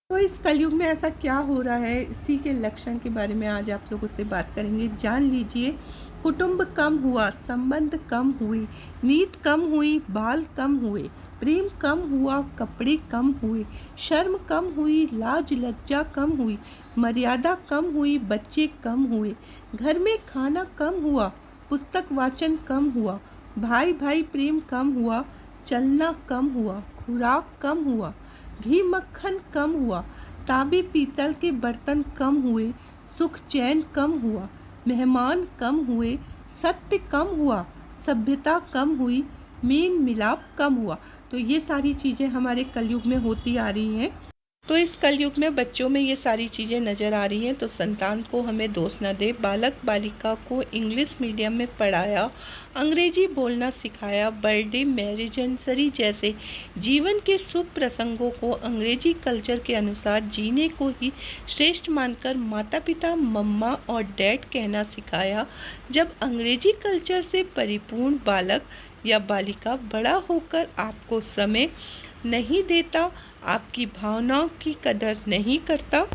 तो इस कलयुग में ऐसा क्या हो रहा है, इसी के लक्षण के बारे में आज आप लोगों से बात करेंगे। जान लीजिए। कुटुंब कम हुआ, संबंध कम हुए, नींद कम हुई, बाल कम हुए, प्रेम कम हुआ, कपड़े कम हुए, शर्म कम हुई, लाज लज्जा कम हुई, मर्यादा कम हुई, बच्चे कम हुए, घर में खाना कम हुआ, पुस्तक वाचन कम हुआ, भाई भाई प्रेम कम हुआ, चलना कम हुआ, खुराक कम हुआ, घी मक्खन कम हुआ, तांबे पीतल के बर्तन कम हुए, सुख चैन कम हुआ, मेहमान कम हुए, सत्य कम हुआ, सभ्यता कम हुई, मेल मिलाप कम हुआ। तो ये सारी चीज़ें हमारे कलयुग में होती आ रही हैं। तो इस कलयुग में बच्चों में ये सारी चीज़ें नज़र आ रही हैं। तो संतान को हमें दोष न दे। बालक बालिका को इंग्लिश मीडियम में पढ़ाया, अंग्रेजी बोलना सिखाया, बर्थडे, मैरिज एनिवर्सरी जैसे जीवन के शुभ प्रसंगों को अंग्रेजी कल्चर के अनुसार जीने को ही श्रेष्ठ मानकर माता पिता मम्मा और डैड कहना सिखाया। जब अंग्रेजी कल्चर से परिपूर्ण बालक या बालिका बड़ा होकर आपको समय नहीं देता, आपकी भावनाओं की कदर नहीं करता,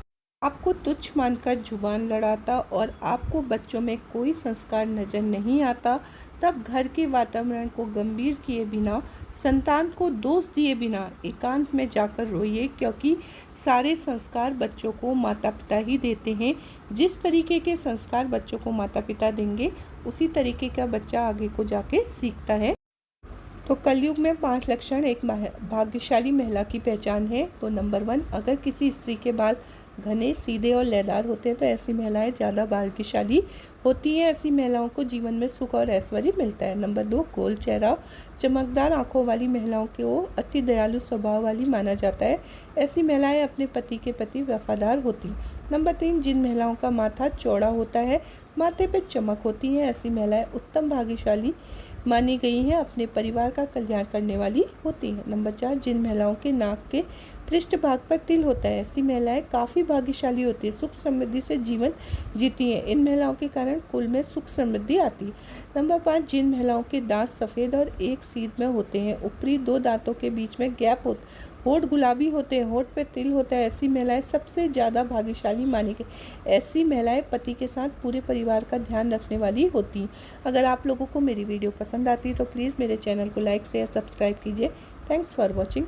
आपको तुच्छ मानकर जुबान लड़ाता और आपको बच्चों में कोई संस्कार नजर नहीं आता, तब घर के वातावरण को गंभीर किए बिना, संतान को दोष दिए बिना एकांत में जाकर रोइए, क्योंकि सारे संस्कार बच्चों को माता पिता ही देते हैं। जिस तरीके के संस्कार बच्चों को माता पिता देंगे, उसी तरीके का बच्चा आगे को जाके सीखता है। तो कलयुग में 5 लक्षण एक भाग्यशाली महिला की पहचान है। तो नंबर 1, अगर किसी स्त्री के बाल घने, सीधे और लयदार होते हैं तो ऐसी महिलाएं ज़्यादा भाग्यशाली होती हैं। ऐसी महिलाओं को जीवन में सुख और ऐश्वर्य मिलता है। नंबर 2, गोल चेहरा, चमकदार आंखों वाली महिलाओं को अति दयालु स्वभाव वाली माना जाता है। ऐसी महिलाएं अपने पति के प्रति वफादार होती। नंबर 3, जिन महिलाओं का माथा चौड़ा होता है, माथे पे चमक होती है, ऐसी महिलाएं उत्तम भाग्यशाली मानी गई हैं, अपने परिवार का कल्याण करने वाली होती हैं। नंबर 4, जिन महिलाओं के नाक के पृष्ठ भाग पर तिल होता है, ऐसी महिलाएं काफ़ी भाग्यशाली होती है, सुख समृद्धि से जीवन जीती हैं। इन महिलाओं के कारण कुल में सुख समृद्धि आती है। नंबर 5, जिन महिलाओं के दांत सफ़ेद और एक सीध में होते हैं, ऊपरी 2 दांतों के बीच में गैप होठ गुलाबी होते हैं, होठ पे तिल होता है, ऐसी महिलाएं सबसे ज़्यादा भाग्यशाली मानी गई। ऐसी महिलाएं पति के साथ पूरे परिवार का ध्यान रखने वाली होती हैं। अगर आप लोगों को मेरी वीडियो पसंद आती है तो प्लीज़ मेरे चैनल को लाइक शेयर सब्सक्राइब कीजिए। Thanks for watching.